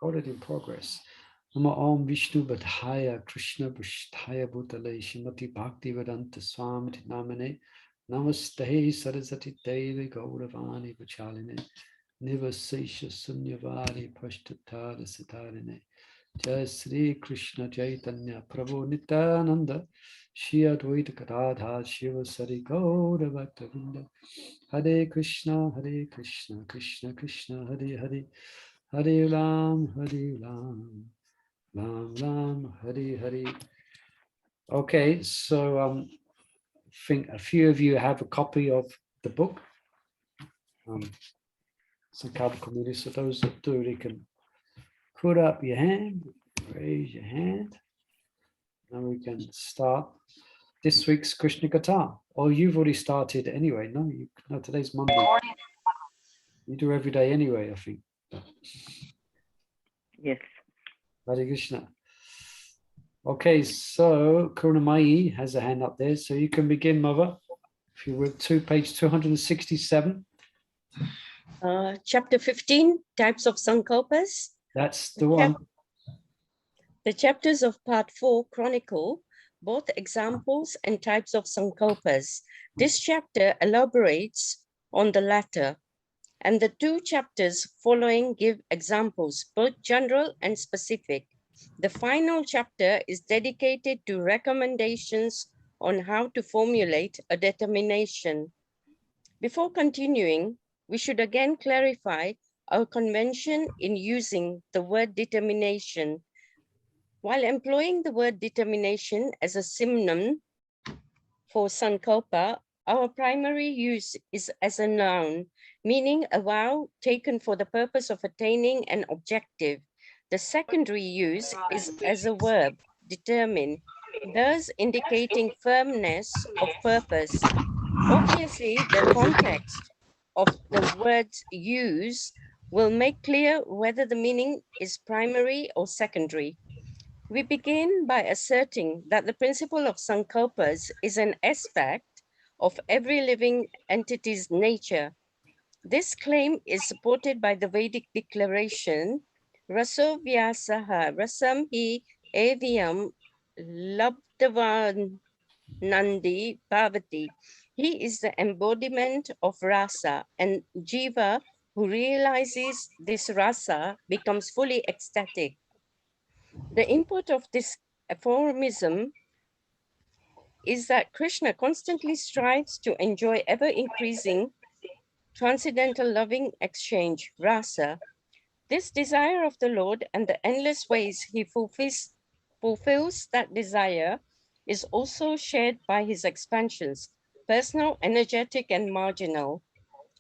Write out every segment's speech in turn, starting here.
Already in progress. Nama Om Vishnu Badhaya Krishna Bhushtaya Bhutale Shimati Bhakti Vedanta Swamiti Namane Namaste Sarasati Devi Gauravani Vachaline Nivasesha Sunyavadi Pashtatara Satarine Jai Sri Krishna Chaitanya Prabhu Nityananda Shri Advaita Gadadha Shiva Sari Gaura Bhaktavinda Hare Krishna Krishna Krishna Hare Hare Hare Ram Ram Ram Hare Hare. Okay, so I think a few of you have a copy of the book, Sankalpa Community. So those that do, they can put up your hand, raise your hand, and we can start this week's Krishna Katha. Or you've already started anyway. No, today's Monday. You do every day anyway, I think. Yes. Hare Krishna. Okay, so Karunamai has a hand up there, so you can begin, Mother. If you would, page 267. Chapter 15, Types of Sankalpas. That's the one. The chapters of part 4 chronicle both examples and types of Sankalpas. This chapter elaborates on the latter, and the two chapters following give examples, both general and specific. The final chapter is dedicated to recommendations on how to formulate a determination. Before continuing, we should again clarify our convention in using the word determination. While employing the word determination as a synonym for Sankalpa, our primary use is as a noun, meaning a vow taken for the purpose of attaining an objective. The secondary use is as a verb, determine, thus indicating firmness of purpose. Obviously, the context of the word's use will make clear whether the meaning is primary or secondary. We begin by asserting that the principle of Sankalpas is an aspect of every living entity's nature. This claim is supported by the Vedic declaration, Raso Vyasaha Rasam Hi Avyam Labdavan Nandi Bhavati. He is the embodiment of rasa, and Jiva, who realizes this rasa, becomes fully ecstatic. The import of this aphorism is that Krishna constantly strives to enjoy ever-increasing transcendental loving exchange, rasa. This desire of the Lord and the endless ways he fulfills that desire is also shared by his expansions, personal, energetic, and marginal.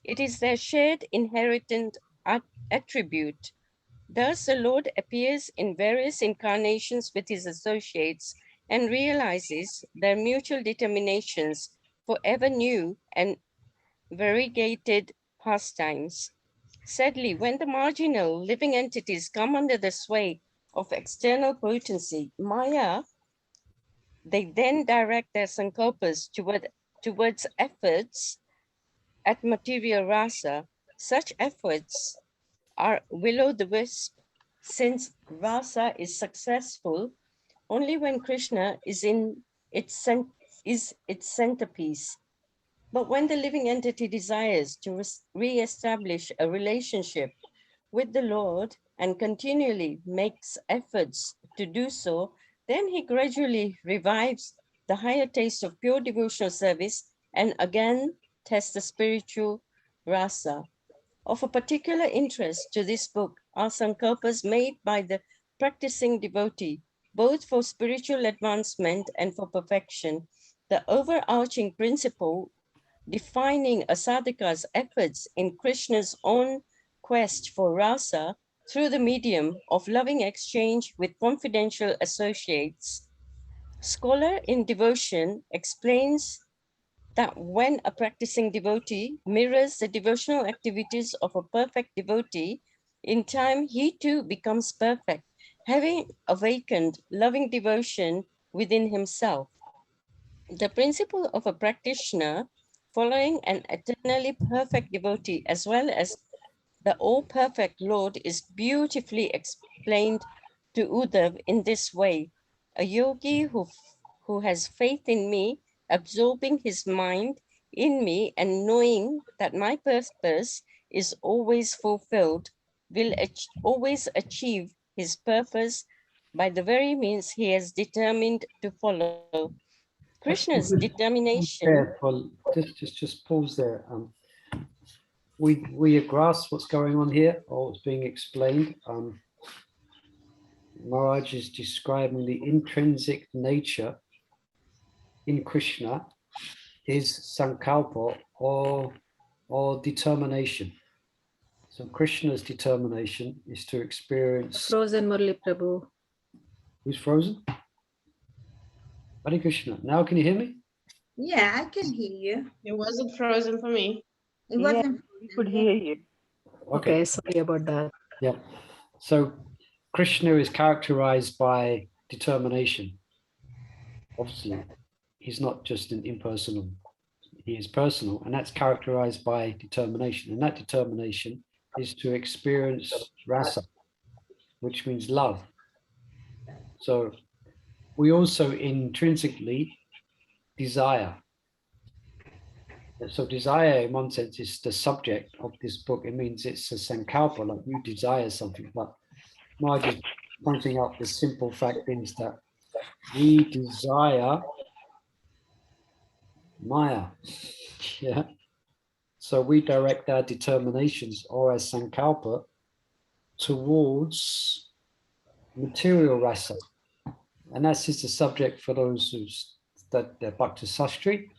It is their shared inherent attribute. Thus, the Lord appears in various incarnations with his associates and realizes their mutual determinations for ever new and variegated pastimes. Sadly, when the marginal living entities come under the sway of external potency, Maya, they then direct their sankalpas towards efforts at material rasa. Such efforts are will-o'-the-wisp, since rasa is successful only when Krishna is its centerpiece. But when the living entity desires to re-establish a relationship with the Lord and continually makes efforts to do so, then he gradually revives the higher taste of pure devotional service and again tests the spiritual rasa. Of a particular interest to this book are sankalpas made by the practicing devotee, both for spiritual advancement and for perfection. The overarching principle defining a sadhaka's efforts in Krishna's own quest for rasa through the medium of loving exchange with confidential associates. Scholar in devotion explains that when a practicing devotee mirrors the devotional activities of a perfect devotee, in time he too becomes perfect, having awakened loving devotion within himself. The principle of a practitioner following an eternally perfect devotee, as well as the all-perfect Lord is beautifully explained to Uddhav in this way. A yogi who has faith in me, absorbing his mind in me and knowing that my purpose is always fulfilled, will always achieve his purpose by the very means he has determined to follow. Krishna's determination. Just pause there. We grasp what's going on here, or what's being explained. Maharaj is describing the intrinsic nature in Krishna is sankalpa or determination. So Krishna's determination is to experience. Frozen Murli Prabhu. Who's frozen? Hare Krishna. Now can you hear me? Yeah, I can hear you. It wasn't frozen for me. It wasn't. We could hear you. Okay, sorry about that. Yeah. So Krishna is characterized by determination. Obviously, he's not just an impersonal. He is personal, and that's characterized by determination. And that determination is to experience rasa, which means love. So we also intrinsically desire. So desire, in one sense, is the subject of this book. It means it's a sankalpa, like you desire something. But Marge is pointing out the simple fact is that we desire Maya. Yeah. So we direct our determinations or as sankalpa towards material rasa. And that's just the subject for those who study their Bhakti Sastri.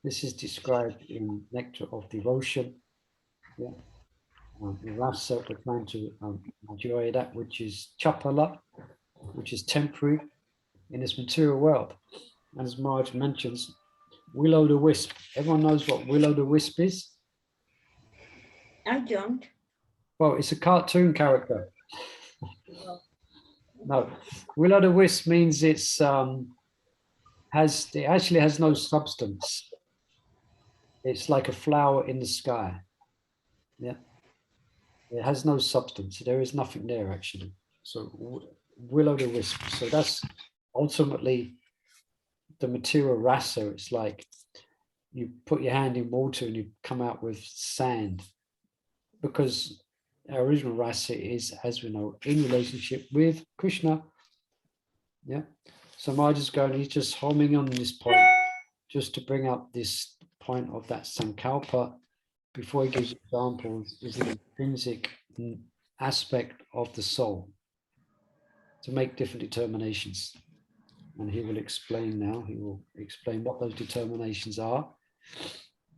This is described in Nectar of Devotion. Yeah. The rasa, we're trying to enjoy that which is chapala, which is temporary in this material world. And as Marge mentions, will-o'-the-wisp. Everyone knows what will-o'-the-wisp is? I don't. Well, it's a cartoon character. No, will-o'-the-wisp means it actually has no substance. It's like a flower in the sky. Yeah, it has no substance. There is nothing there actually. So will-o'-the-wisp. So that's ultimately the material rasa. It's like you put your hand in water and you come out with sand, because our original rasa is, as we know, in relationship with Krishna. Yeah. So Marge is going, he's just homing on this point, just to bring up this point of that sankalpa before he gives examples, is an intrinsic aspect of the soul to make different determinations. And he will explain now, he will explain what those determinations are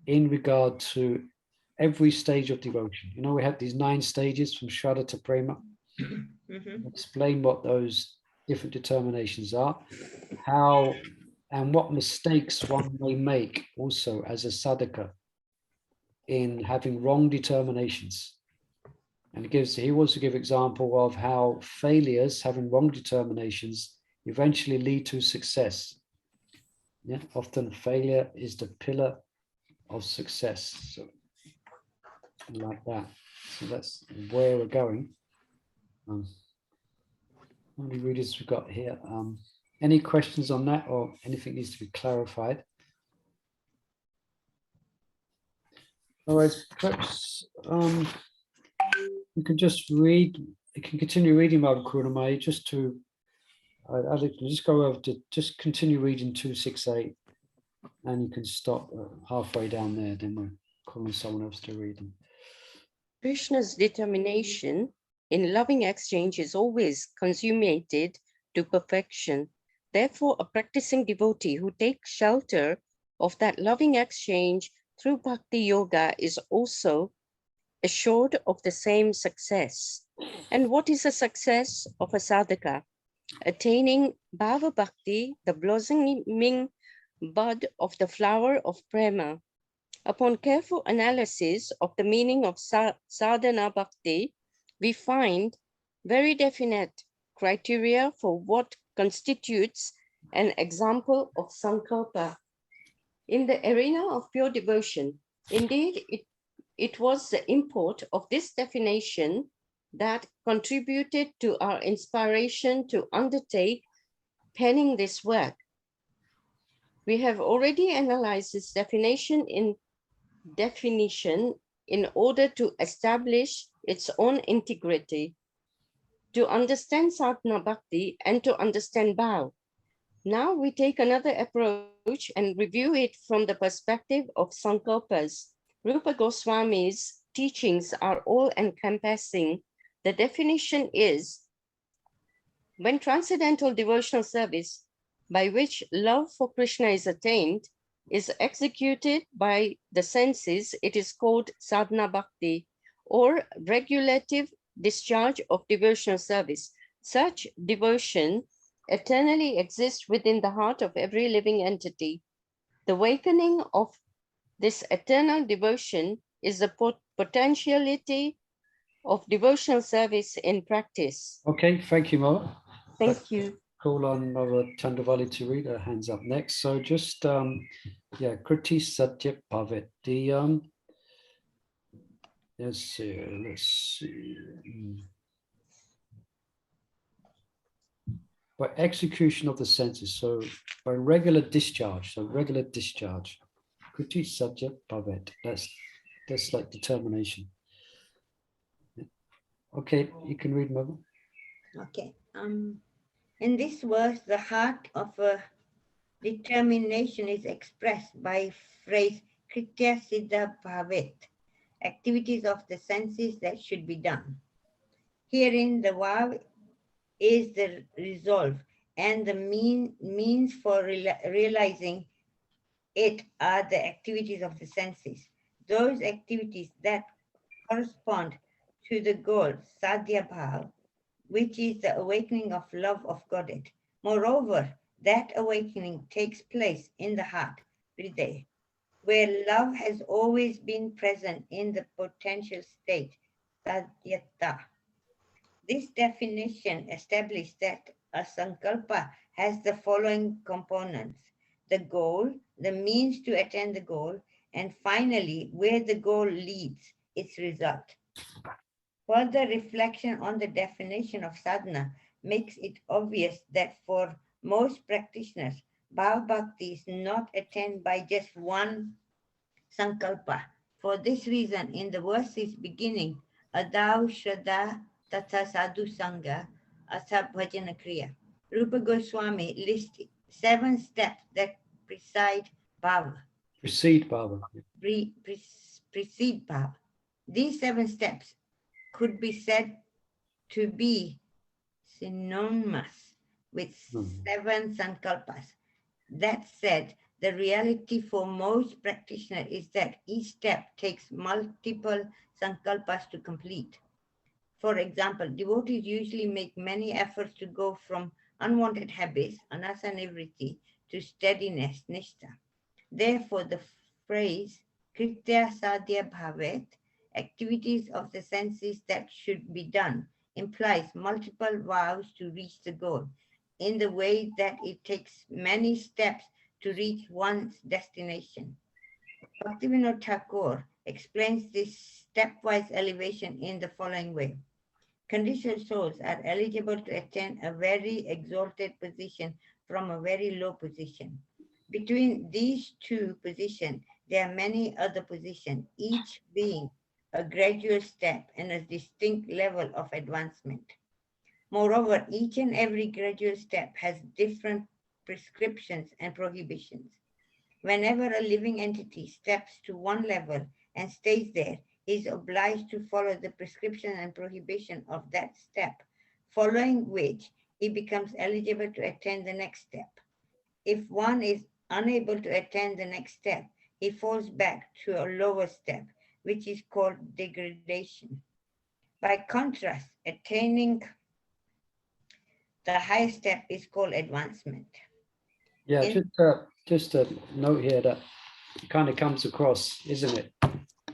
in regard to every stage of devotion. You know, we have these 9 stages from Shraddha to Prema. Explain what those different determinations are, how and what mistakes one may make also as a sadhaka in having wrong determinations. And he wants to give example of how failures, having wrong determinations, eventually lead to success. Yeah, often failure is the pillar of success. So like that. So that's where we're going. How many readers we've got here? Any questions on that, or anything needs to be clarified? Otherwise, perhaps you can just read. You can continue reading Madhu Kurunamai just to. I'll just go over to just continue reading 268, and you can stop halfway down there. Then we're calling someone else to read them. Krishna's determination in loving exchange is always consummated to perfection. Therefore, a practicing devotee who takes shelter of that loving exchange through bhakti yoga is also assured of the same success. And what is the success of a sadhaka? Attaining bhava bhakti, the blossoming bud of the flower of prema. Upon careful analysis of the meaning of sadhana bhakti, we find very definite criteria for what constitutes an example of sankalpa. In the arena of pure devotion, indeed, it it was the import of this definition that contributed to our inspiration to undertake penning this work. We have already analyzed this definition in order to establish its own integrity, to understand sadhana bhakti and to understand bhav. Now we take another approach and review it from the perspective of Sankalpas. Rupa Goswami's teachings are all-encompassing. The definition is, when transcendental devotional service, by which love for Krishna is attained, is executed by the senses, it is called sadhana bhakti, or regulative discharge of devotional service. Such devotion eternally exists within the heart of every living entity. The awakening of this eternal devotion is the potentiality of devotional service in practice. Okay, thank you, Mother. Thank you. Call on Mother Chandravali to read. Her hands up next. So just yeah, Kriti Satyat Bhavet. The let's see. By execution of the senses, so by regular discharge, Kriti Satyat Bhavet. That's like determination. Okay, you can read, Mother. Okay. In this verse, the heart of a determination is expressed by phrase Kritya Siddha Bhavet, activities of the senses that should be done. Herein, the vow is the resolve, and the means for realizing it are the activities of the senses. Those activities that correspond to the goal, Sadhya Bhav, which is the awakening of love of Godhead. Moreover, that awakening takes place in the heart, Hriday, where love has always been present in the potential state, Sadyata. This definition established that a sankalpa has the following components: the goal, the means to attain the goal, and finally, where the goal leads, its result. Further reflection on the definition of sadhana makes it obvious that for most practitioners, bhava bhakti is not attained by just one sankalpa. For this reason, in the verses beginning, Adau Shraddha Tatha Sadhu Sangha Asa Bhajana Kriya, Rupa Goswami lists 7 steps that precede bhava. Precede bhava. Precede bhava. These 7 steps could be said to be synonymous with 7 sankalpas. That said, the reality for most practitioners is that each step takes multiple sankalpas to complete. For example, devotees usually make many efforts to go from unwanted habits, anasanivriti, to steadiness, nishtha. Therefore, the phrase kritya sadhya bhavet, activities of the senses that should be done, implies multiple vows to reach the goal, in the way that it takes many steps to reach one's destination. Bhaktivinoda Thakur explains this stepwise elevation in the following way. Conditioned souls are eligible to attain a very exalted position from a very low position. Between these 2 positions, there are many other positions, each being a gradual step and a distinct level of advancement. Moreover, each and every gradual step has different prescriptions and prohibitions. Whenever a living entity steps to one level and stays there, he is obliged to follow the prescription and prohibition of that step, following which he becomes eligible to attain the next step. If one is unable to attain the next step, he falls back to a lower step, which is called degradation. By contrast, attaining the highest step is called advancement. Yeah, just a note here that kind of comes across, isn't it?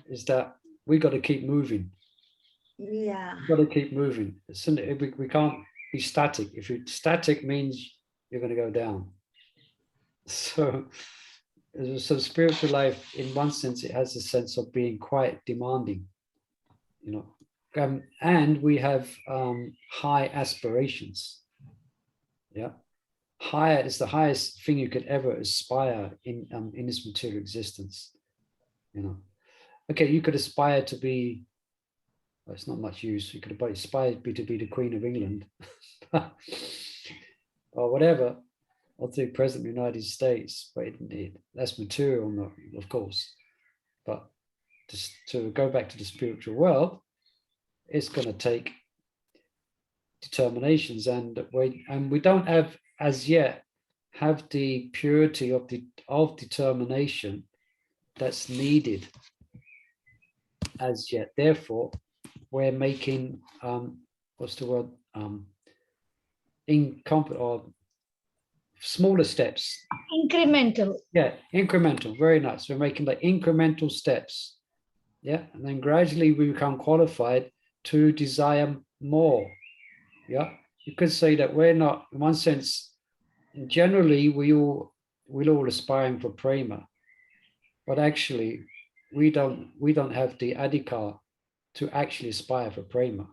Is that we got to keep moving. Yeah. We've got to keep moving. We can't be static. If you're static, means you're going to go down. So So spiritual life, in one sense, it has a sense of being quite demanding, you know, and we have high aspirations. Yeah, higher is the highest thing you could ever aspire in this material existence. You know, okay, you could aspire to be. Well, it's not much use. You could aspire to be the Queen of England, or whatever, or the President of the United States. But that's material, not, of course. But just to go back to the spiritual world, it's going to take determinations, and we don't have as yet have the purity of determination that's needed as yet. Therefore, we're making what's the word, or smaller steps. Incremental. Yeah, incremental. Very nice. We're making like incremental steps. Yeah, and then gradually we become qualified to desire more. Yeah, you could say that we're not, in one sense, generally we're all aspiring for prema, but actually we don't have the adhikar to actually aspire for prema.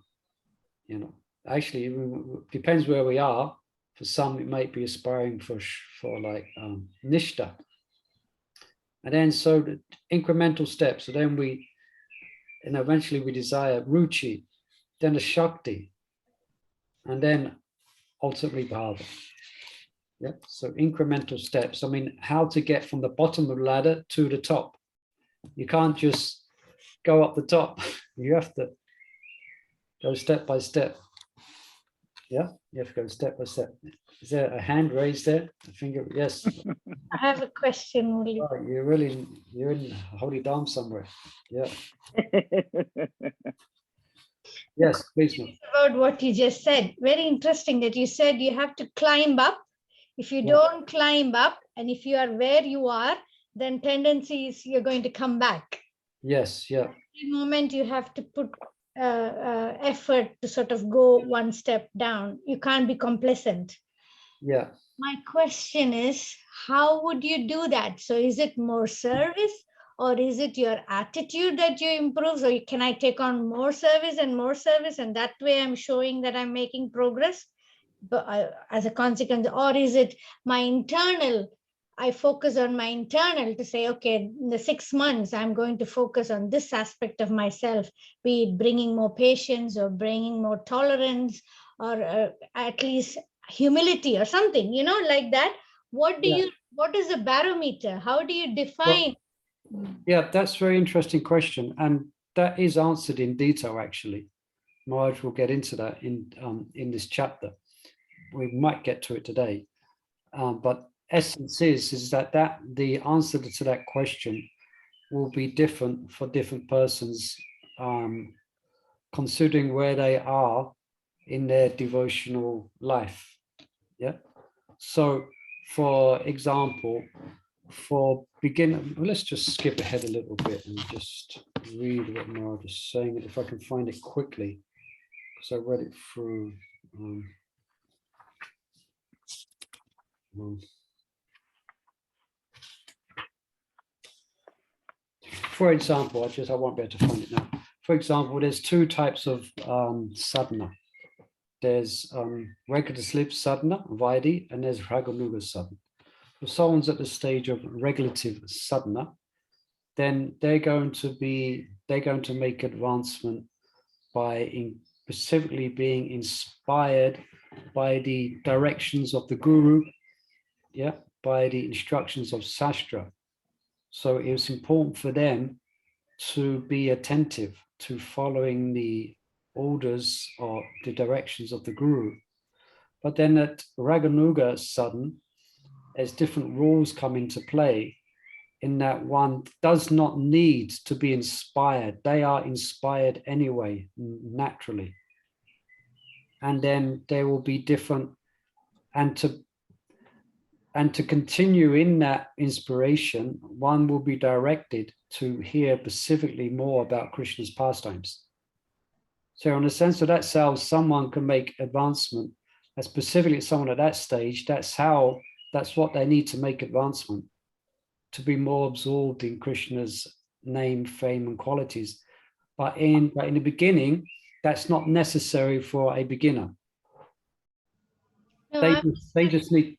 You know, actually it depends where we are. For some, it might be aspiring for like nishta, and then so the incremental steps. So then and eventually we desire ruchi, then a shakti, and then ultimately bhava. Yeah, so incremental steps. I mean, how to get from the bottom of the ladder to the top. You can't just go up the top. You have to go step by step. Yeah, you have to go step by step. Is there a hand raised there? A finger? Yes. I have a question only. Oh, you're in Holy Dham somewhere. Yeah. Yes, please. About what you just said. Very interesting that you said you have to climb up. If you Yeah. don't climb up, and if you are where you are, then tendency is you're going to come back. Yes, yeah. Every moment you have to put effort to sort of go one step down. You can't be complacent. Yeah. My question is, how would you do that? So is it more service, or is it your attitude that you improve? So can I take on more service, and that way I'm showing that I'm making progress as a consequence? Or is it my internal, I focus on my internal to say, okay, in the 6 months, I'm going to focus on this aspect of myself, be it bringing more patience or bringing more tolerance, or at least humility or something, like that. What is the barometer? How do you define? Yeah, that's a very interesting question. And that is answered in detail, actually. Maharaj will get into that in this chapter. We might get to it today. But essence is that the answer to that question will be different for different persons, considering where they are in their devotional life. Yeah. So, for example, for beginner, let's just skip ahead a little bit and just read what Maharaj is saying, if I can find it quickly, because I read it through. For example, I won't be able to find it now. For example, there's two types of sadhana. There's regular sleep sadhana, Vaidhi, and there's Raganuga sadhana. If someone's at the stage of regulative sadhana, then they're going to make advancement by specifically being inspired by the directions of the guru, yeah, by the instructions of Sastra. So it's important for them to be attentive to following the orders or the directions of the guru. But then at Raganuga sadhana, as different rules come into play, in that one does not need to be inspired. They are inspired anyway, naturally. And then there will be different, and to continue in that inspiration, one will be directed to hear specifically more about Krishna's pastimes. So in a sense of that self, someone can make advancement, and specifically someone at that stage, that's what they need to make advancement, to be more absorbed in Krishna's name, fame, and qualities. But in the beginning, that's not necessary for a beginner. No, They just need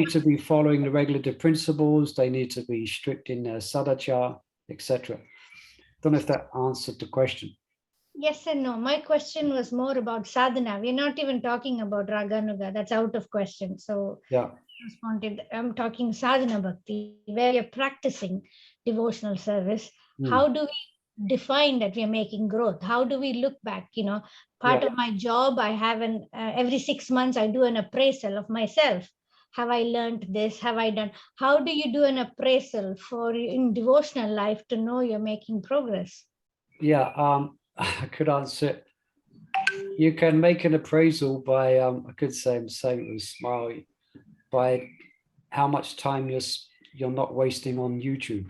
to be following the regulative principles. They need to be strict in their sadachar, etc. Don't know if that answered the question. yes and no. My question was more about sadhana. We're not even talking about raganuga. That's out of question. So Yeah. I'm talking sadhana bhakti, where you're practicing devotional service. How do we define that we are making growth? How do we look back? Part of my job, I have every 6 months I do an appraisal of myself. Have I learned this? Have I done? How do you do an appraisal for in devotional life to know you're making progress? Yeah, I could answer it. You can make an appraisal by, I could say, I'm saying it with a smile, by how much time you're not wasting on YouTube.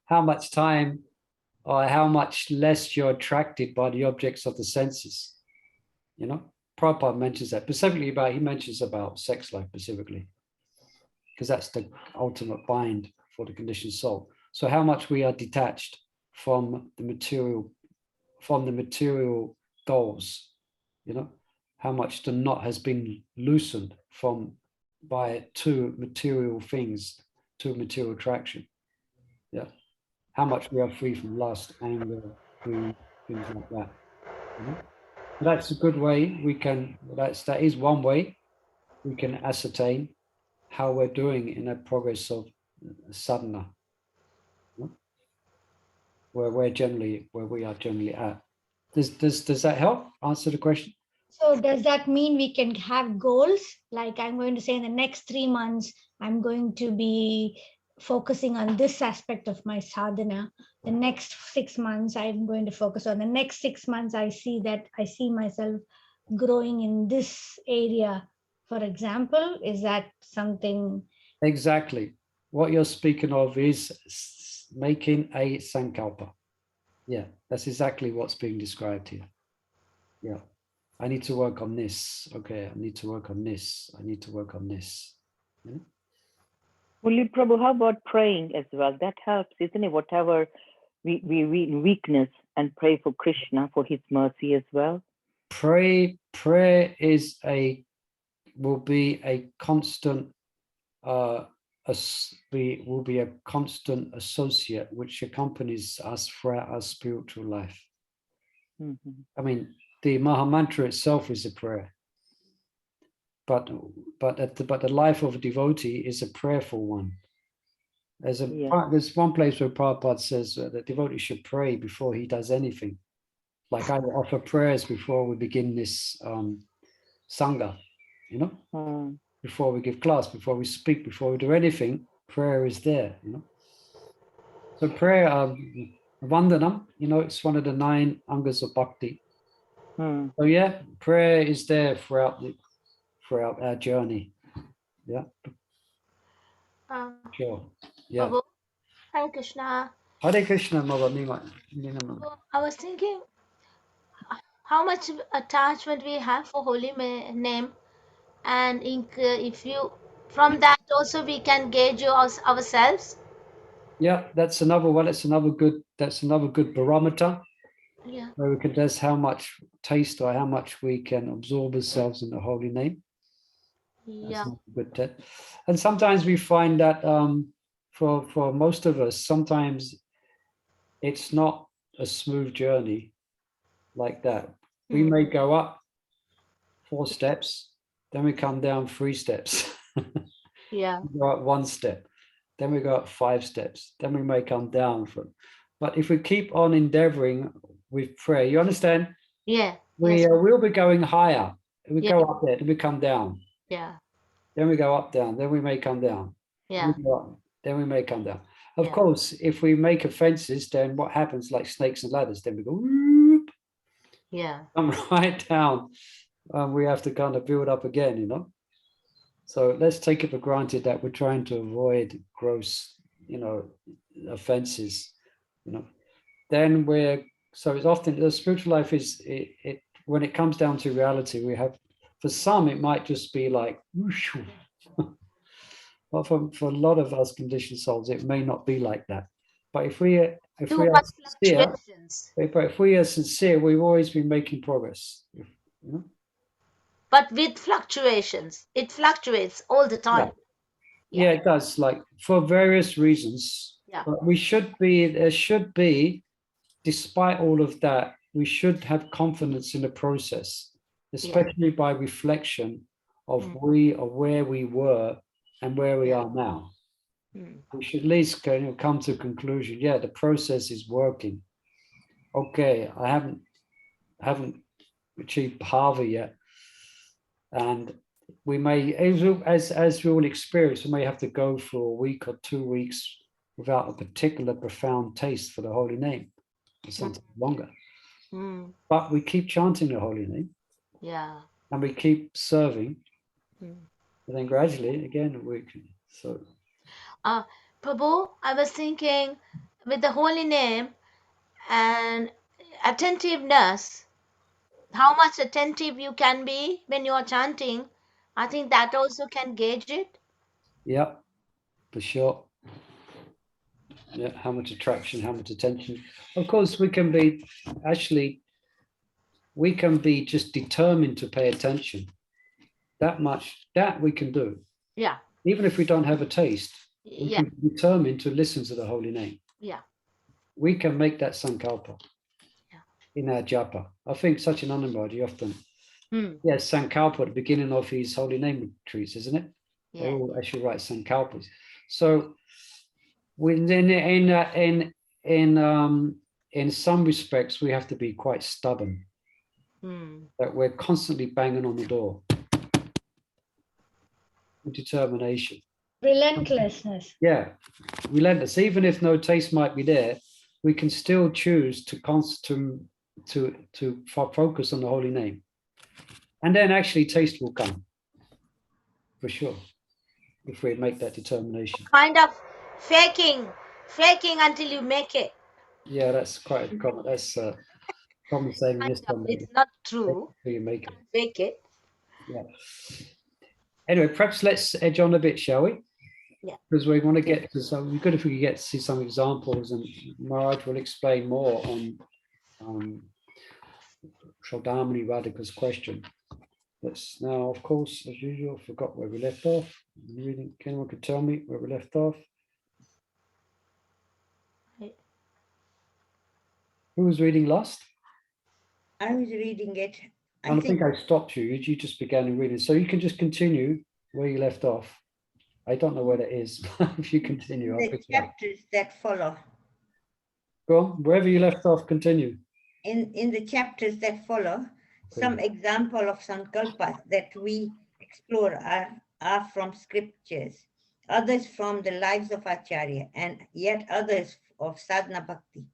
How much time or how much less you're attracted by the objects of the senses. Prabhupada mentions that specifically he mentions about sex life specifically, because that's the ultimate bind for the conditioned soul. So how much we are detached from the material goals, how much the knot has been loosened by two material things, two material attraction. Yeah. How much we are free from lust, anger, greed, things like that. That's a good way that is one way we can ascertain how we're doing in a progress of sadhana, where we are generally at. Does that help answer the question? So does that mean we can have goals? Like I'm going to say in the next 3 months, I'm going to be focusing on this aspect of my sadhana. The next 6 months, I'm going to focus on the next 6 months. I see myself growing in this area. For example, is that something? Exactly. What you're speaking of is making a Sankalpa. Yeah, that's exactly what's being described here. Yeah. I need to work on this. Okay, I need to work on this. I need to work on this. Well, Prabhu, how about praying as well? That helps, isn't it? Whatever we read in weakness, and pray for Krishna for his mercy as well. Prayer will be a constant will be a constant associate which accompanies us throughout our spiritual life. I mean, the Mahamantra itself is a prayer, but the life of a devotee is a prayerful one. There's one place where Prabhupada says that devotee should pray before he does anything. Like I offer prayers before we begin this sangha, before we give class, before we speak, before we do anything, prayer is there, So prayer, vandanam, it's one of the 9 angas of bhakti. So yeah, prayer is there throughout our journey. Yeah. Sure. Yeah. Prabhu, Hare Krishna. Hare Krishna, Mother. I was thinking how much attachment we have for holy name, and if you from that also we can gauge ourselves. Yeah, that's another one. That's another good barometer. Yeah. Where we can test how much taste or how much we can absorb ourselves in the holy name. Yeah. Good test. And sometimes we find that for most of us, sometimes it's not a smooth journey like that. We may go up 4 steps, then we come down 3 steps. Yeah. We go up 1 step, then we go up 5 steps, then we may come down but if we keep on endeavoring with prayer, you understand? Yeah. We'll be going higher. We go up there, then we come down. Yeah. Then we go up, down, then we may come down. Yeah. Then we may come down. Of course, if we make offenses, then what happens, like snakes and ladders, then we go whoop, come right down. We have to kind of build up again, So let's take it for granted that we're trying to avoid gross, offenses, Then so it's often the spiritual life is it when it comes down to reality, we have, for some, it might just be like, Well, for a lot of us conditioned souls, it may not be like that. But if we are Too much sincere, fluctuations. if we are sincere, we've always been making progress. You know? But with fluctuations, it fluctuates all the time. Yeah, it does. Like for various reasons. Yeah. But there should be, despite all of that, we should have confidence in the process, especially by reflection of where we were and where we are now. We should at least come to a conclusion. Yeah, the process is working. Okay, I haven't achieved bhava yet, and we may, as we all experience, we may have to go for a week or 2 weeks without a particular profound taste for the holy name, or something longer. But we keep chanting the holy name. Yeah. And we keep serving. And then gradually, again, we can. So. Prabhu, I was thinking with the holy name and attentiveness, how much attentive you can be when you are chanting, I think that also can gauge it. Yeah, for sure. Yeah, how much attraction, how much attention. Of course, we can be just determined to pay attention. That much, that we can do. Yeah. Even if we don't have a taste, we Yeah. can be determined to listen to the holy name. Yeah. We can make that sankalpa in our japa. I think Satchidananda Maharaj often, yes, sankalpa at the beginning of his holy name retreats, isn't it? They all actually write sankalpas. So in some respects, we have to be quite stubborn. That we're constantly banging on the door. Determination. Relentlessness. Yeah, relentless. Even if no taste might be there, we can still choose to focus on the holy name, and then actually taste will come, for sure, if we make that determination. Kind of faking until you make it. Yeah, that's quite common. That's common saying in this time. It's not true. You make it. Fake it. Yeah. Anyway, perhaps let's edge on a bit, shall we? Yeah. Because we want to get to some. It'd be good if we could get to see some examples, and Maharaj will explain more on Shodamani Radhika's question. Let's now, of course, as usual, forgot where we left off. Reading, anyone could tell me where we left off? Who was reading last? I was reading it. I think I stopped you. You just began reading. So you can just continue where you left off. I don't know where that is. If you continue, I'll the pick it up. chapters that follow. Go on, wherever you left off, continue. In the chapters that follow, some example of sankalpas that we explore are from scriptures, others from the lives of Acharya, and yet others of sadhana bhakti.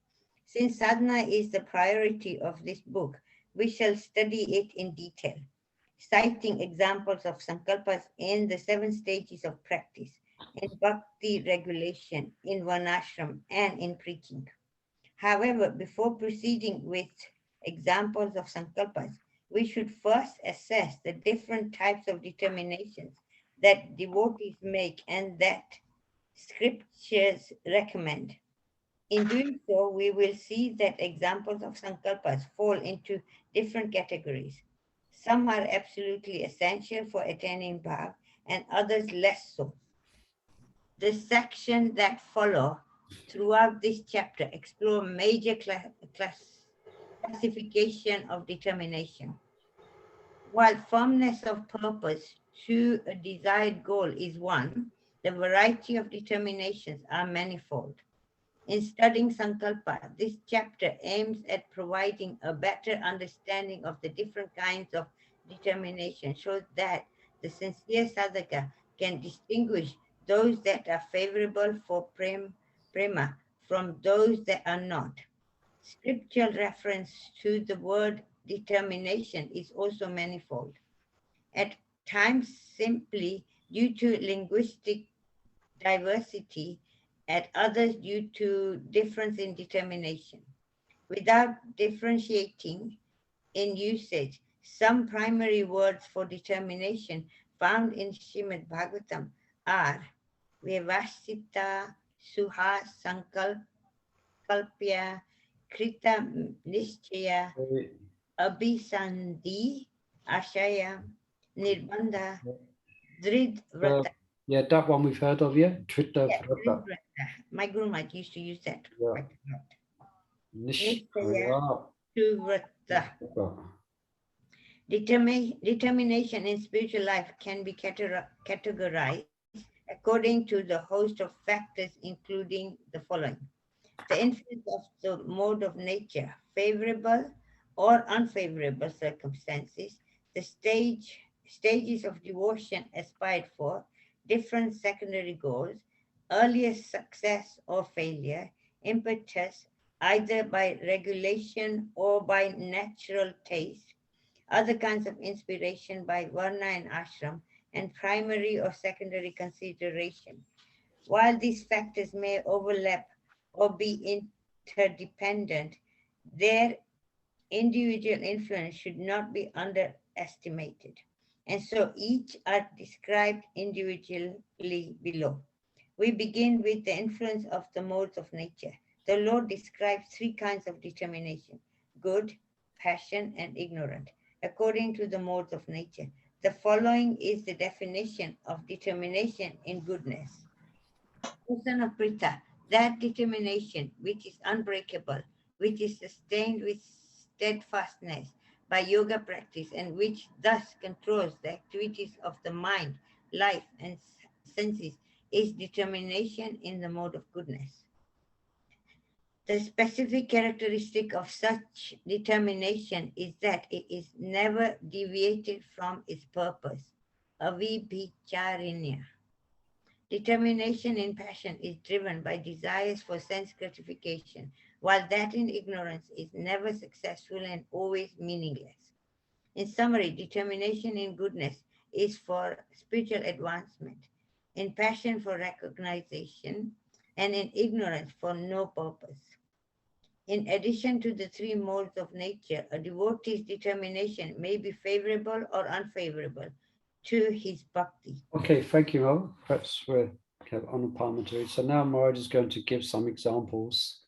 Since sadhana is the priority of this book, we shall study it in detail, citing examples of sankalpas in the 7 stages of practice, in bhakti regulation, in varnashram, and in preaching. However, before proceeding with examples of sankalpas, we should first assess the different types of determinations that devotees make and that scriptures recommend. In doing so, we will see that examples of sankalpas fall into different categories. Some are absolutely essential for attaining bhav and others less so. The sections that follow throughout this chapter explore major classification of determination. While firmness of purpose to a desired goal is one, the variety of determinations are manifold. In studying Sankalpa, this chapter aims at providing a better understanding of the different kinds of determination so that the sincere sadhaka can distinguish those that are favorable for prema from those that are not. Scriptural reference to the word determination is also manifold. At times simply due to linguistic diversity, at others due to difference in determination. Without differentiating in usage, some primary words for determination found in Srimad Bhagavatam are Vyavasita Suha Sankalpya Krita Nishchaya Abhisandhi Ashaya Nirbandha Drid Vrata. Yeah, that one we've heard of, yeah? Trita Yeah, Vrata. Drid Vrata. My guru might used to use that Yeah. quite a lot. Nishchaya Suvrata. Vrata. Determination in spiritual life can be categorized according to the host of factors, including the following: the influence of the mode of nature, favorable or unfavorable circumstances, the stages of devotion aspired for, different secondary goals, earlier success or failure, impetus either by regulation or by natural taste, other kinds of inspiration by Varna and Ashram, and primary or secondary consideration. While these factors may overlap or be interdependent, their individual influence should not be underestimated. And so each are described individually below. We begin with the influence of the modes of nature. The Lord describes three kinds of determination: good, passion, and ignorant, according to the modes of nature. The following is the definition of determination in goodness. Person of Prita, that determination which is unbreakable, which is sustained with steadfastness by yoga practice, and which thus controls the activities of the mind, life, and senses, is determination in the mode of goodness. The specific characteristic of such determination is that it is never deviated from its purpose, avibhicharinya. Determination in passion is driven by desires for sense gratification, while that in ignorance is never successful and always meaningless. In summary, determination in goodness is for spiritual advancement, in passion for recognition, and in ignorance for no purpose. In addition to the three modes of nature, a devotee's determination may be favorable or unfavorable to his bhakti. Okay, thank you, Mo. Perhaps we're on a parliamentary. So now Maharaj is going to give some examples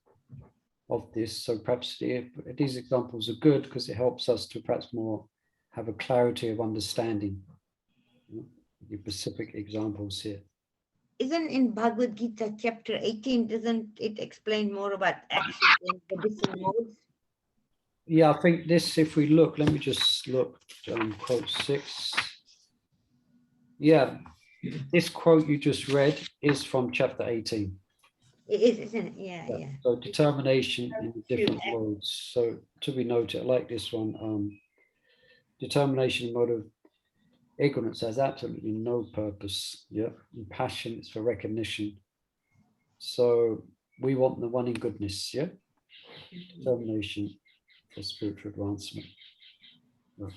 of this. So perhaps these examples are good because it helps us to perhaps more have a clarity of understanding the specific examples here. Isn't in Bhagavad Gita chapter 18, doesn't it explain more about actions in the different modes? Yeah, I think this, if we look, let me just look, quote 6. Yeah, this quote you just read is from chapter 18. It is, isn't it? Yeah, Yeah. yeah. So determination in different modes. So to be noted, I like this one. Determination in mode of ignorance has absolutely no purpose. Yeah, and passion is for recognition. So we want the one in goodness. Yeah, determination for spiritual advancement. Right.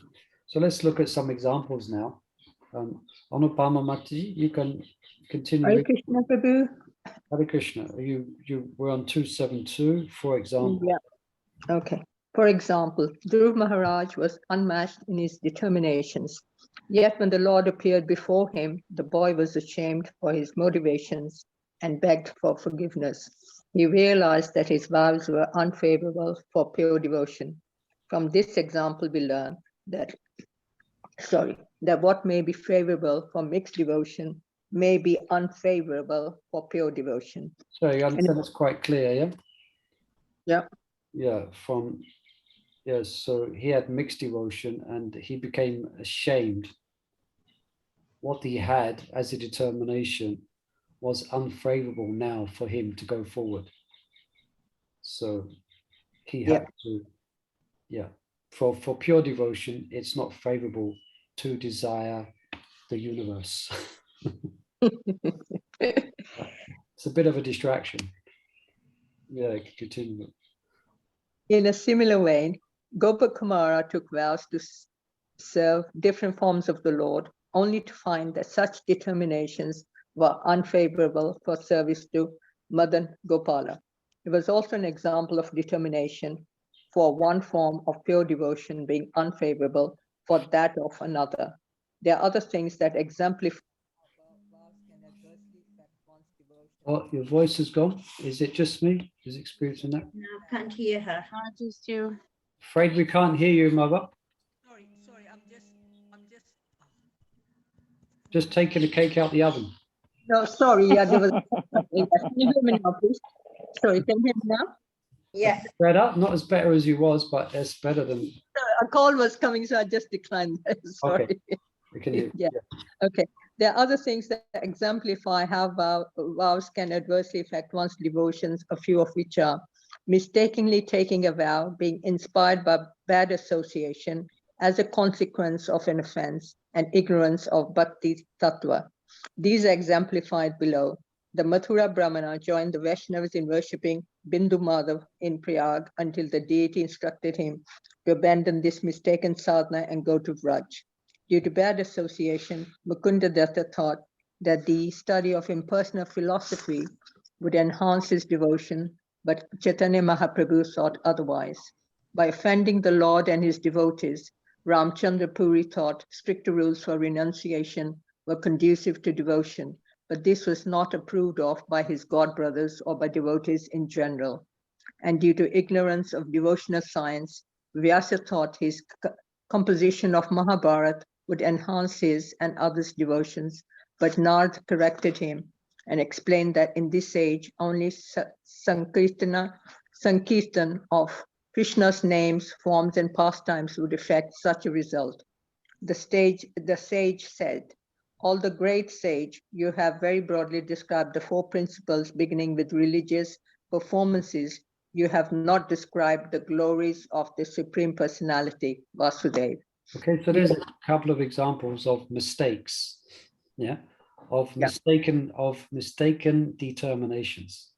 So let's look at some examples now. Anupama Mati, you can continue. Hare Krishna, Prabhu. Hare Krishna. You were on 272, for example. Yeah. Okay. For example, Dhruv Maharaj was unmatched in his determinations. Yet when the Lord appeared before him, the boy was ashamed for his motivations and begged for forgiveness. He realized that his vows were unfavorable for pure devotion. From this example, we learn that what may be favorable for mixed devotion may be unfavorable for pure devotion. So you understand it's quite clear, yeah? Yeah. Yeah, yes, so he had mixed devotion and he became ashamed. What he had as a determination was unfavorable now for him to go forward. So he had to, for pure devotion, it's not favorable to desire the universe. It's a bit of a distraction. Yeah, continue. In a similar way, Gopakumara took vows to serve different forms of the Lord, only to find that such determinations were unfavorable for service to Madan Gopala. It was also an example of determination for one form of pure devotion being unfavorable for that of another. There are other things that exemplify how vows can adversely affect Oh, your voice has gone. Is it just me who's experiencing that? No, can't hear her. Not just you. Afraid we can't hear you, Mother. Sorry, I'm just Just taking the cake out the oven. No, sorry, yeah, there was. Yes, can you hear me now, please? Sorry, can you hear me now? Yes. Better, not as better as you was, but it's better than. A call was coming, so I just declined that. Sorry. Okay. We can hear. Yeah. Okay. There are other things that exemplify how vows can adversely affect one's devotions, a few of which are mistakenly taking a vow, being inspired by bad association as a consequence of an offense, and ignorance of Bhakti Tattva. These are exemplified below. The Mathura Brahmana joined the Vaishnavas in worshipping Bindu Madhav in Prayag until the deity instructed him to abandon this mistaken sadhana and go to Vraj. Due to bad association, Mukunda Datta thought that the study of impersonal philosophy would enhance his devotion, but Chaitanya Mahaprabhu thought otherwise. By offending the Lord and his devotees, Ramchandra Puri thought stricter rules for renunciation were conducive to devotion, but this was not approved of by his god brothers or by devotees in general. And due to ignorance of devotional science, Vyasa thought his composition of Mahabharata would enhance his and others' devotions, but Narad corrected him and explained that in this age only Sankirtan of Krishna's names, forms, and pastimes would effect such a result. The sage said, "All the great sage, you have very broadly described the four principles beginning with religious performances. You have not described the glories of the Supreme Personality, Vasudeva." Okay, so there's a couple of examples of mistakes, of mistaken determinations,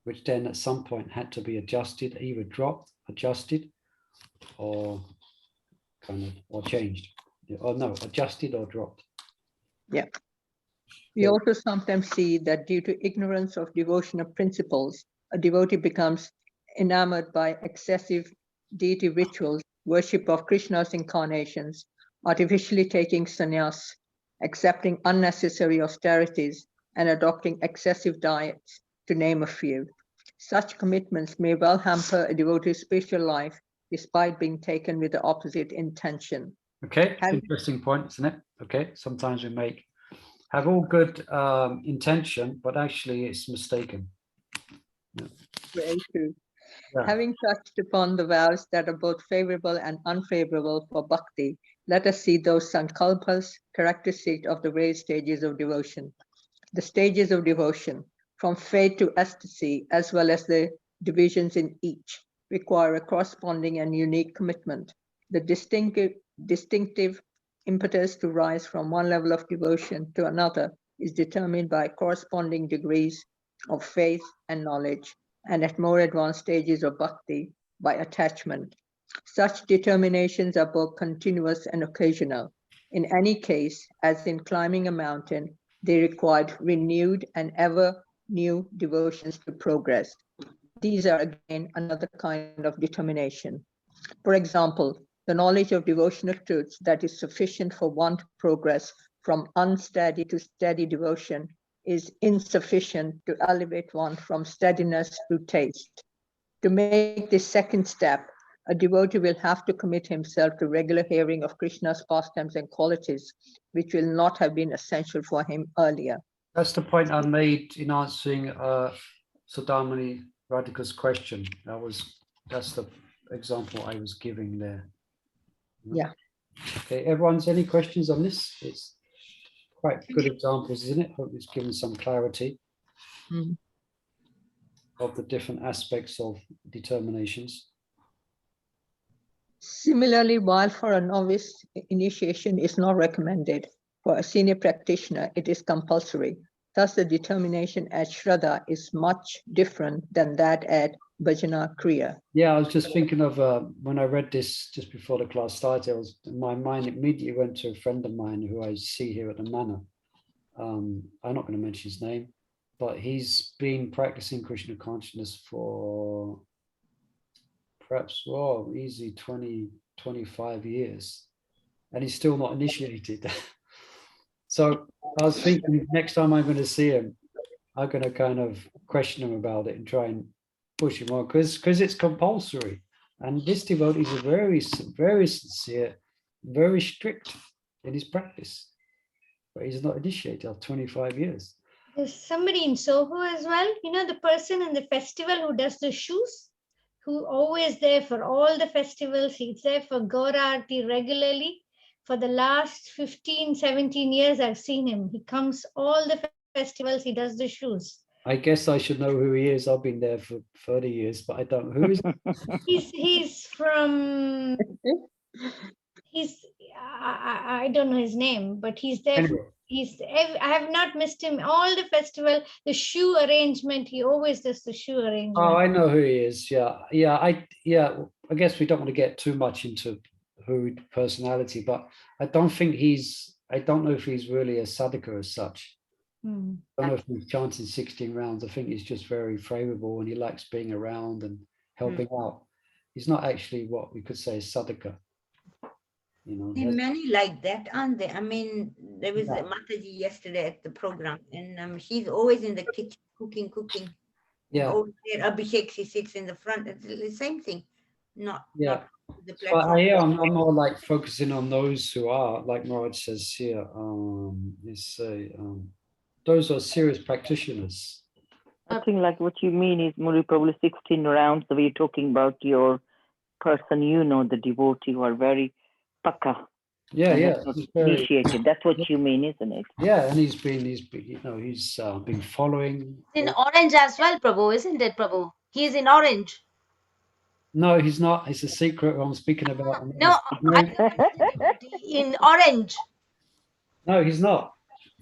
which then at some point had to be adjusted, either dropped, adjusted, or or changed, or no, adjusted or dropped. Yeah. We also sometimes see that due to ignorance of devotional principles, a devotee becomes enamored by excessive deity rituals, worship of Krishna's incarnations, artificially taking sannyas, accepting unnecessary austerities, and adopting excessive diets, to name a few. Such commitments may well hamper a devotee's spiritual life, despite being taken with the opposite intention. Okay, interesting point, isn't it? Okay, sometimes we have all good intention, but actually it's mistaken. Yeah. Very true. Yeah. Having touched upon the vows that are both favorable and unfavorable for bhakti, let us see those sankalpas, characteristic of the various stages of devotion. The stages of devotion, from faith to ecstasy, as well as the divisions in each, require a corresponding and unique commitment. The distinctive impetus to rise from one level of devotion to another is determined by corresponding degrees of faith and knowledge, and at more advanced stages of bhakti, by attachment. Such determinations are both continuous and occasional. In any case, as in climbing a mountain, they required renewed and ever new devotions to progress. These are again another kind of determination. For example, the knowledge of devotional truths that is sufficient for one to progress from unsteady to steady devotion is insufficient to elevate one from steadiness to taste. To make this second step, a devotee will have to commit himself to regular hearing of Krishna's pastimes and qualities, which will not have been essential for him earlier. That's the point I made in answering Sudhamani Radhika's question. That's the example I was giving there. Yeah. Okay, everyone's any questions on this? It's quite good examples, isn't it? Hope it's given some clarity of the different aspects of determinations. Similarly, while for a novice, initiation is not recommended, for a senior practitioner, it is compulsory. Thus, the determination at Shraddha is much different than that at Bhajana Kriya. Yeah, I was just thinking of when I read this just before the class started, my mind immediately went to a friend of mine who I see here at the manor. I'm not going to mention his name, but he's been practicing Krishna consciousness for perhaps, easy 20, 25 years, and he's still not initiated. So I was thinking next time I'm going to see him, I'm going to kind of question him about it and try and push him on because it's compulsory. And this devotee is very sincere, very strict in his practice. But he's not initiated after 25 years. There's somebody in Soho as well. You know, the person in the festival who does the shoes, who always there for all the festivals. He's there for Gaur Aarti regularly. For the last 15, 17 years, I've seen him. He comes all the festivals, he does the shoes. I guess I should know who he is. I've been there for 30 years, but I don't. Who is He's from, I don't know his name, but he's there. Anyway. I have not missed him. All the festival, the shoe arrangement, he always does the shoe arrangement. Oh, I know who he is. Yeah. I guess we don't want to get too much into who personality, but I don't know if he's really a sadhaka as such. I don't know if he's chanting 16 rounds. I think he's just very favorable and he likes being around and helping out. He's not actually what we could say is sadhaka. You know, there are many like that, aren't there? I mean, there was a Mataji yesterday at the program, and she's always in the kitchen cooking. Yeah. Over there, Abhishek, she sits in the front. It's the same thing. Not the But platform. I'm more like focusing on those who are, like Maharaj says here, those are serious practitioners. I think like what you mean is Murli, probably 16 rounds, the way you're talking about your person, you know, the devotee who are very pakka. Yeah. Initiated. That's what you mean, isn't it? Yeah, and he's been following. In orange as well, Prabhu, isn't it, Prabhu? He's in orange. No, he's not. It's a secret I'm speaking about. No, in orange. No, he's not.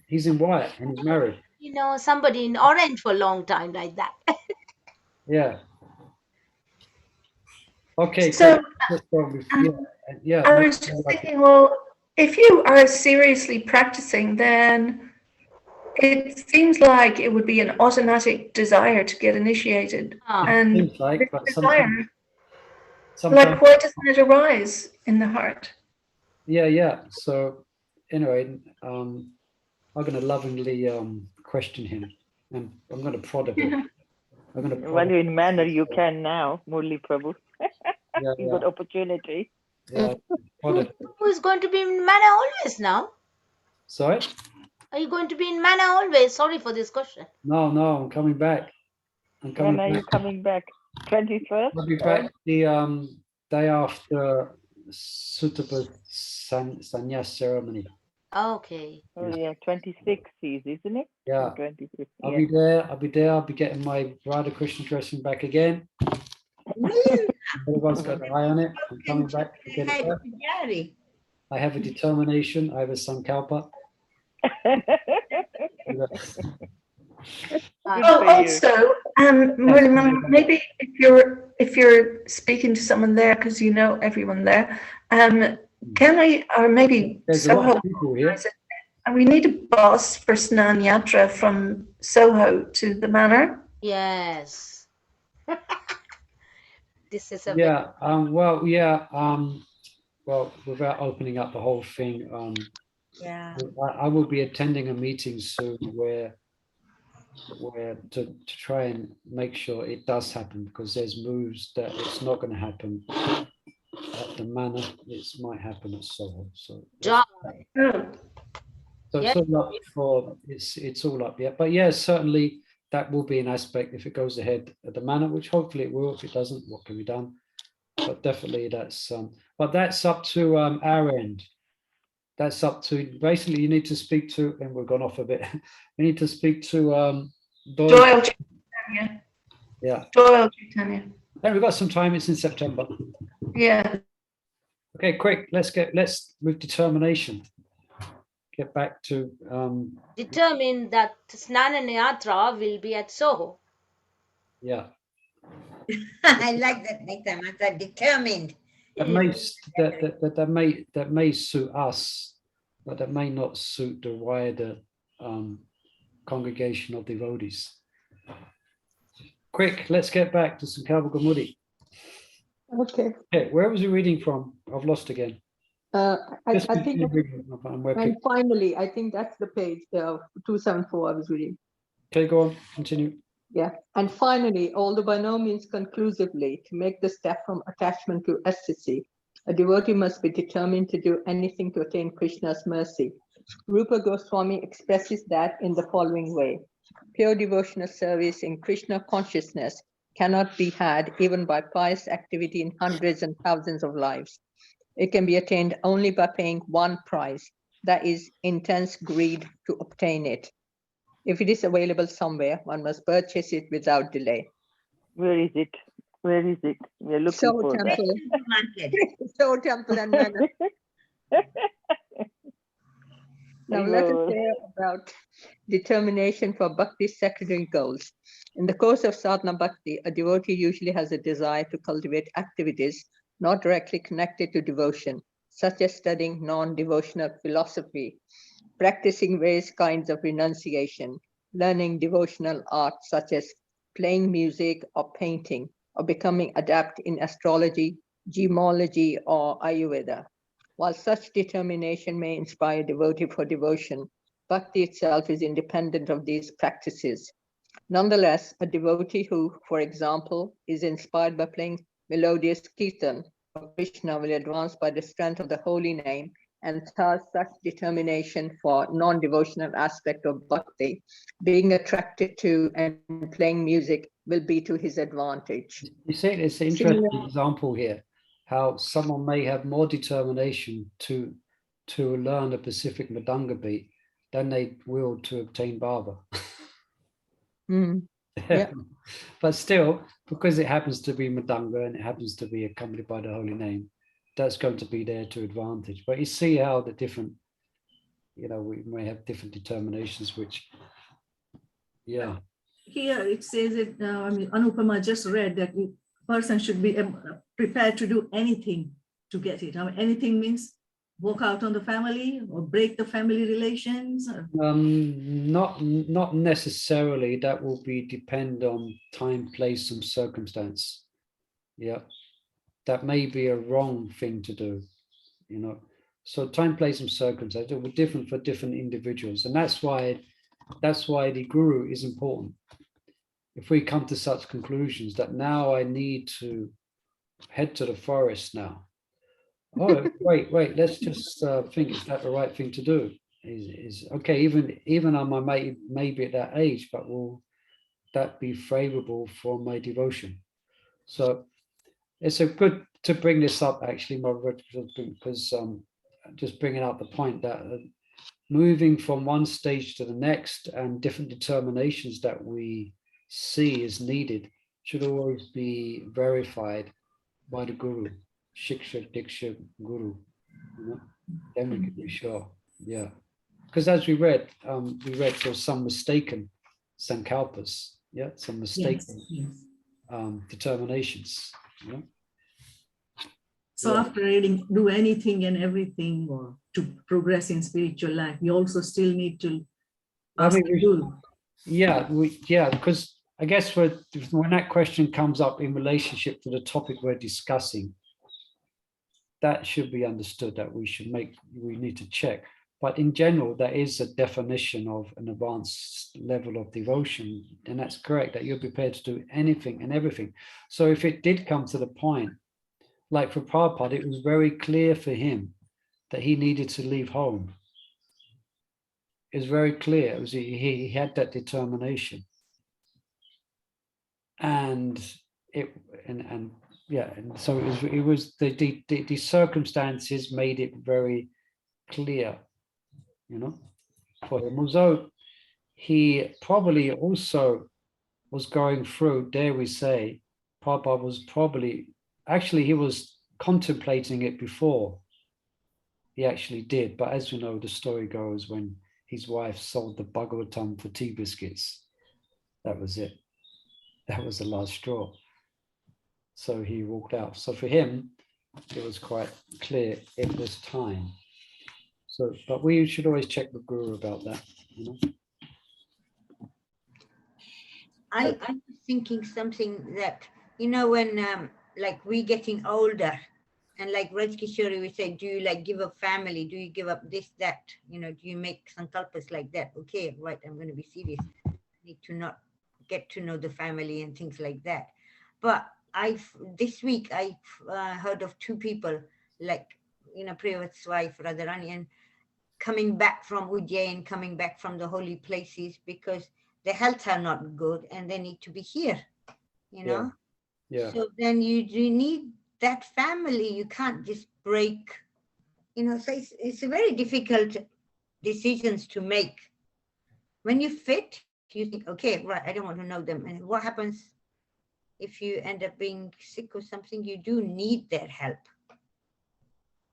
He's in white and he's married. You know, somebody in orange for a long time like that. Yeah. Okay. So, yeah. I was just thinking, well, if you are seriously practicing, then it seems like it would be an automatic desire to get initiated. And seems like, but desire, sometimes, like, why doesn't it arise in the heart? Yeah. So anyway, I'm going to lovingly question him, and I'm going to prod him. Well, in manner you can now, Murli Prabhu. You've got opportunity. Yeah. Who is going to be in manna always now? Sorry? Are you going to be in manna always? Sorry for this question. No, I'm coming back. When are you coming back? 21st? I'll be back the day after Sutta Sannyas ceremony. Okay. Oh yeah, 26 is, isn't it? Yeah. 26. I'll be there. I'll be getting my Radha Krishna dressing back again. Everyone's got an eye on it. I'm coming back to get it there. I have a determination. I have a Sankalpa. Also, maybe if you're speaking to someone there, because you know everyone there, can we, or maybe there's Soho, a lot of people here. And we need a bus for Snan Yatra from Soho to the manor. Yes. This is a well, without opening up the whole thing, I will be attending a meeting soon where to try and make sure it does happen, because there's moves that it's not going to happen at the manor. It might happen at Soho. So it's all up for it's all up yet. But yeah, certainly that will be an aspect if it goes ahead at the manor, which hopefully it will. If it doesn't, what can be done? But definitely that's but that's up to our end. That's up to basically you need to speak to, and we've gone off a bit. You need to speak to Doyle Chaitanya. Yeah. Doyle Chaitanya. And we've got some time. It's in September. Yeah. Okay, quick. Let's with determination. Get back to determine that Snana Yatra will be at Soho. Yeah. I like that next time. I'm determined. That may suit us, but that may not suit the wider congregation of devotees. Quick, let's get back to Sankalpa Gaumudi. Okay. Where was he reading from? I've lost again. I think, and finally, I think that's the page 274 I was reading. Okay, go on, continue. Yeah, and finally, although by no means conclusively, to make the step from attachment to ecstasy, a devotee must be determined to do anything to attain Krishna's mercy. Rupa Goswami expresses that in the following way. Pure devotional service in Krishna consciousness cannot be had even by pious activity in hundreds and thousands of lives. It can be attained only by paying one price, that is, intense greed to obtain it. If it is available somewhere, one must purchase it without delay. Where is it? Where is it? We're looking Soul for temple, Market. soul temple and manor. that. Now let us hear about determination for bhakti's secondary goals. In the course of sadhana bhakti, a devotee usually has a desire to cultivate activities not directly connected to devotion, such as studying non-devotional philosophy, practicing various kinds of renunciation, learning devotional arts such as playing music or painting, or becoming adept in astrology, gemology, or Ayurveda. While such determination may inspire devotee for devotion, bhakti itself is independent of these practices. Nonetheless, a devotee who, for example, is inspired by playing melodious kirtan for Krishna will advance by the strength of the holy name, and thus such determination for non-devotional aspect of bhakti, being attracted to and playing music, will be to his advantage. You see, it's an interesting example here, how someone may have more determination to learn a Pacific Madanga beat than they will to obtain bhava. Yeah. But still, because it happens to be Madanga and it happens to be accompanied by the holy name, that's going to be there to advantage. But you see how the different, we may have different determinations, which, yeah. Here it says that, Anupama just read that a person should be prepared to do anything to get it. Anything means walk out on the family or break the family relations. Not necessarily. That will depend on time, place, and circumstance. Yeah, that may be a wrong thing to do. So time, place, and circumstance will be different for different individuals, and that's why the guru is important. If we come to such conclusions that now I need to head to the forest now. Oh, wait, let's just think, is that the right thing to do? Is okay, even on my maybe at that age, but will that be favorable for my devotion? So it's a good to bring this up actually, Margaret, because just bringing out the point that moving from one stage to the next and different determinations that we see is needed should always be verified by the guru, shiksha, diksha, guru. Then we can be sure. Yeah, because as we read so some mistaken sankalpas. Yeah, some mistaken determinations. So after reading, do anything and everything or to progress in spiritual life, you also still need to ask the guru. Yeah, because I guess when that question comes up in relationship to the topic we're discussing, that should be understood, that we need to check. But in general, there is a definition of an advanced level of devotion, and that's correct, that you're prepared to do anything and everything. So if it did come to the point, like for Prabhupada, it was very clear for him that he needed to leave home. It was very clear. It was he had that determination, and so it was the circumstances made it very clear, for him. Although he probably also was going through, dare we say, Prabhupada was he was contemplating it before he actually did. But as we know, the story goes, when his wife sold the Bhagavatam for tea biscuits, that was it. That was the last straw. So he walked out. So for him, it was quite clear it was time. So, but we should always check the guru about that. I'm thinking something that, when like we getting older, and like Raj Kishore, we say, do you like give up family? Do you give up this, that? Do you make sankalpas like that? Okay, right, I'm going to be serious. need to not get to know the family and things like that. But this week I've heard of two people, like, Priyavat's wife, Radharani, and coming back from Ujjain, coming back from the holy places because their health are not good and they need to be here, Yeah. So then you need that family. You can't just break, so it's a very difficult decisions to make. When you fit, you think, okay, right, I don't want to know them. And what happens if you end up being sick or something? You do need their help.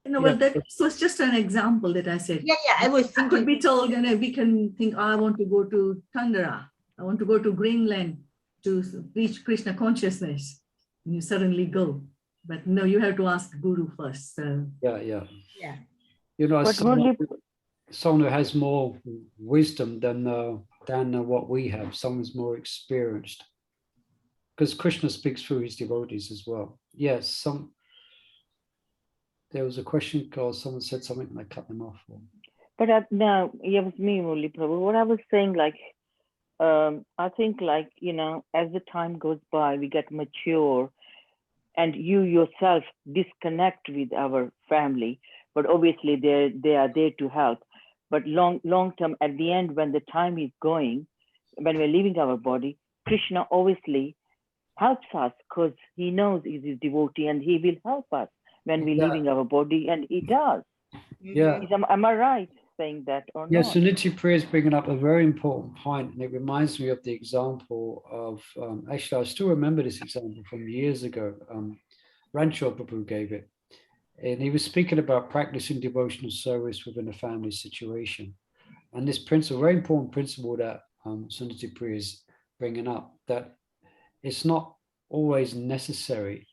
Well, that was just an example that I said. Yeah, I was thinking. I could be told, we can think, oh, I want to go to Tundra. I want to go to Greenland to reach Krishna consciousness. And you suddenly go. But no, you have to ask Guru first. So. Yeah. But someone who has more wisdom than what we have, someone's more experienced. Because Krishna speaks through his devotees as well. Yes, there was a question because someone said something and I cut them off. But now, it was me, Murli Prabhu. What I was saying, I think, as the time goes by, we get mature and you yourself disconnect with our family. But obviously, they are there to help. But long term, at the end, when the time is going, when we're leaving our body, Krishna obviously helps us because he knows he's his devotee and he will help us when we're leaving our body, and he does. Yeah. Am I right saying that or yes, not? Suniti Priya is bringing up a very important point, and it reminds me of the example of, actually, I still remember this example from years ago. Rancho Prabhu gave it. And he was speaking about practicing devotional service within a family situation. And this principle, very important principle that Suniti Priya is bringing up, that it's not always necessary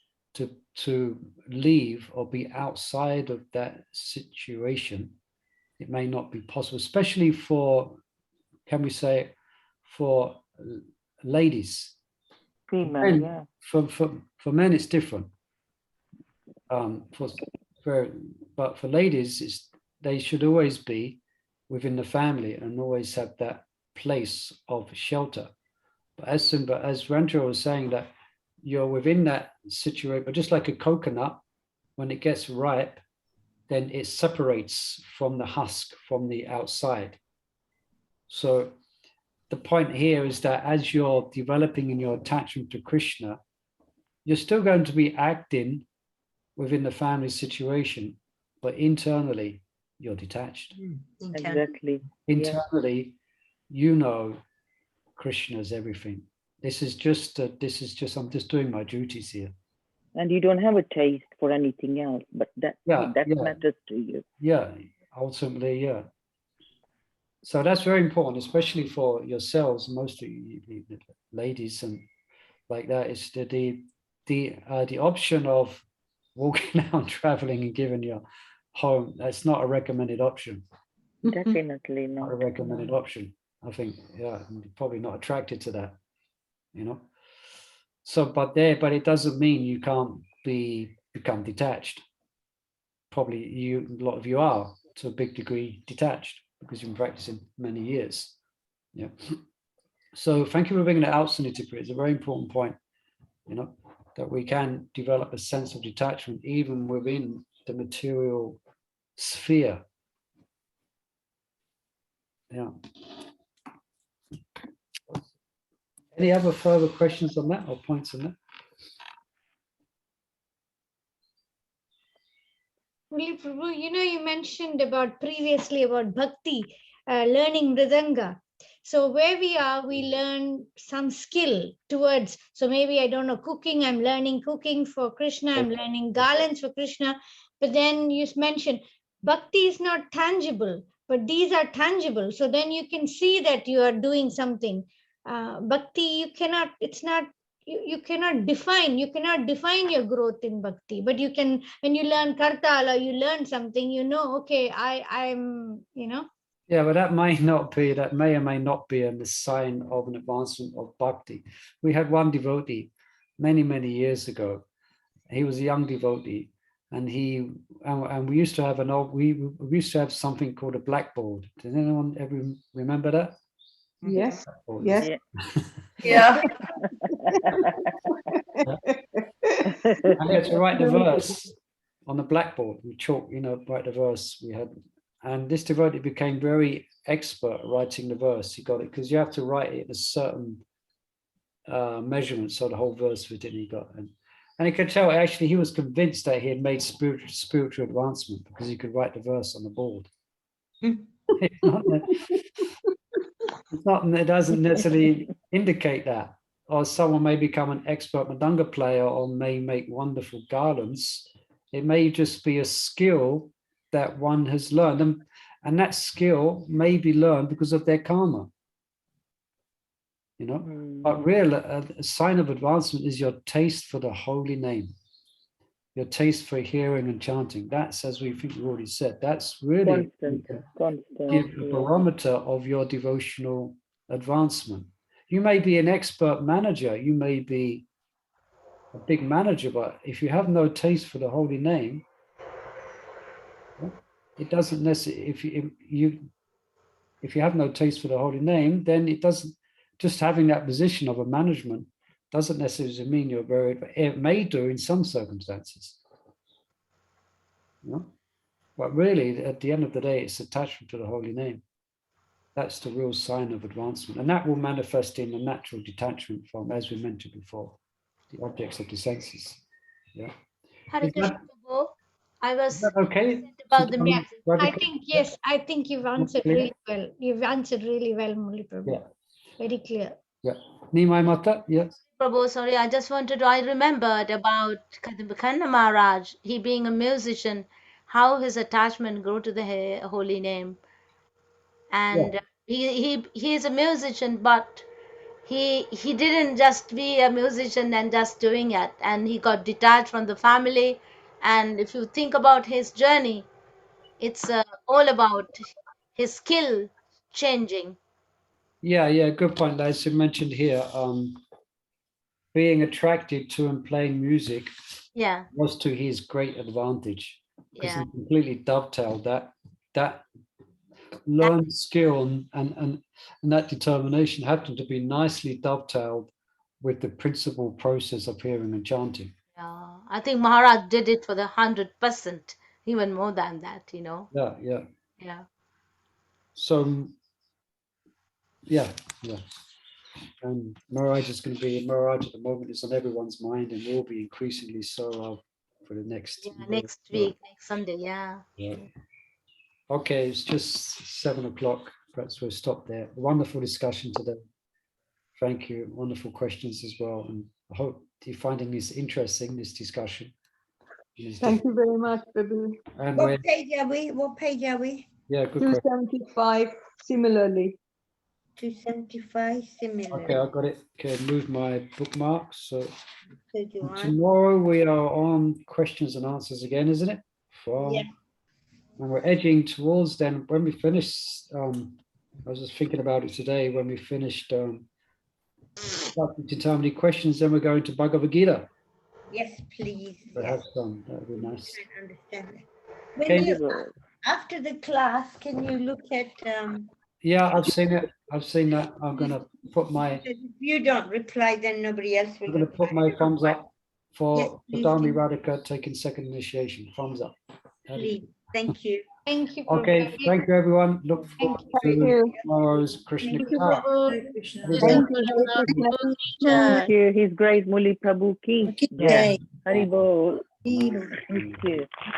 to leave or be outside of that situation. It may not be possible, especially for, can we say, for ladies. Female, yeah. For men, it's different. But for ladies, they should always be within the family and always have that place of shelter. But as Rancho was saying, that you're within that situation, but just like a coconut, when it gets ripe, then it separates from the husk, from the outside. So the point here is that as you're developing in your attachment to Krishna, you're still going to be acting within the family situation, but internally you're detached. Exactly. Internally, you know Krishna's everything. This is just I'm just doing my duties here. And you don't have a taste for anything else, but that matters to you. Yeah, ultimately, yeah. So that's very important, especially for yourselves, mostly the ladies and like that. Is the option of walking out, traveling, and giving your home. That's not a recommended option. Definitely not. Not a recommended option. I think, yeah, I'm probably not attracted to that. So, but it doesn't mean you can't become detached. Probably a lot of you are to a big degree detached because you've been practicing many years. Yeah. So thank you for bringing it out, Suniti Priya. It's a very important point, that we can develop a sense of detachment even within the material sphere. Yeah. Any other further questions on that or points on that? Prabhu, you mentioned previously about bhakti, learning mridanga. So where we are, we learn some skill towards, so maybe, I don't know, cooking, I'm learning cooking for Krishna, I'm learning garlands for Krishna. But then you mentioned bhakti is not tangible, but these are tangible. So then you can see that you are doing something. Bhakti, you cannot define your growth in bhakti, but you can, when you learn kartala, you learn something, okay, I'm. Yeah, but that may or may not be a sign of an advancement of bhakti. We had one devotee many, many years ago. He was a young devotee, and we used to have we used to have something called a blackboard. Does anyone ever remember that? Yes. Or Yes. Yeah. Yeah. I had to write the verse on the blackboard. We chalk, write the verse we had. And this devotee became very expert at writing the verse. He got it because you have to write it at a certain measurement, so the whole verse fit in. He got and he could tell actually he was convinced that he had made spiritual advancement because he could write the verse on the board. It doesn't necessarily indicate that. Or someone may become an expert madanga player or may make wonderful garlands. It may just be a skill that one has learned. And that skill may be learned because of their karma. But real a sign of advancement is your taste for the holy name, your taste for hearing and chanting. That's, as we think we already said, that's really give a barometer of your devotional advancement. You may be an expert manager, you may be a big manager, but if you have no taste for the holy name, it doesn't necessarily. If you have no taste for the holy name, then it doesn't. Just having that position of a management doesn't necessarily mean you're very. It may do in some circumstances. But really, at the end of the day, it's attachment to the holy name. That's the real sign of advancement. And that will manifest in a natural detachment from, as we mentioned before, the objects of the senses. Yeah. Hare Krishna, Prabhu. I was okay? about the music. I think, yes, I think you've answered really well. You've answered really well, Murli Prabhu. Yeah. Very clear. Yeah. Nimai Mata, yes. Prabhu, sorry, I remembered about Kadambakanda Maharaj, he being a musician, how his attachment grew to the holy name. And he is a musician, but he didn't just be a musician and just doing it, and he got detached from the family. And if you think about his journey, it's all about his skill changing. Yeah, good point. As you mentioned here, being attracted to and playing music was to his great advantage because he completely dovetailed that learned skill and that determination happened to be nicely dovetailed with the principal process of hearing and chanting. Yeah, I think Maharaj did it for the 100%, even more than that, Yeah. So, yeah. And Maharaj is going to be, Maharaj at the moment is on everyone's mind and will be increasingly so for the next next week, next Sunday, yeah. Okay, it's just 7 o'clock. Perhaps we'll stop there. Wonderful discussion today. Thank you. Wonderful questions as well. And I hope you're finding this interesting, this discussion. Thank you very much, Prabhu. And what page are we? Yeah, good 275, similarly. 275, similarly. Okay, I got it. Okay, move my bookmarks. So tomorrow we are on questions and answers again, isn't it? And we're edging towards then when we finish, I was just thinking about it today, when we finished how many questions, then we're going to Bhagavad Gita. Yes, please. Have some, that would be nice. I understand that. When you, after the class, can you look at yeah, I've seen it. I've seen that. I'm gonna put my if you don't reply, then nobody else will. I'm gonna put my thumbs up for yes, Dharmi Radhika taking second initiation. Thumbs up. Please. Thank you. Thank you. Okay, thank you everyone. Look forward to tomorrow's Krishna. Thank you. Thank you. He's great. Murli Prabhu ki. Yeah. Hari Bol. Thank you.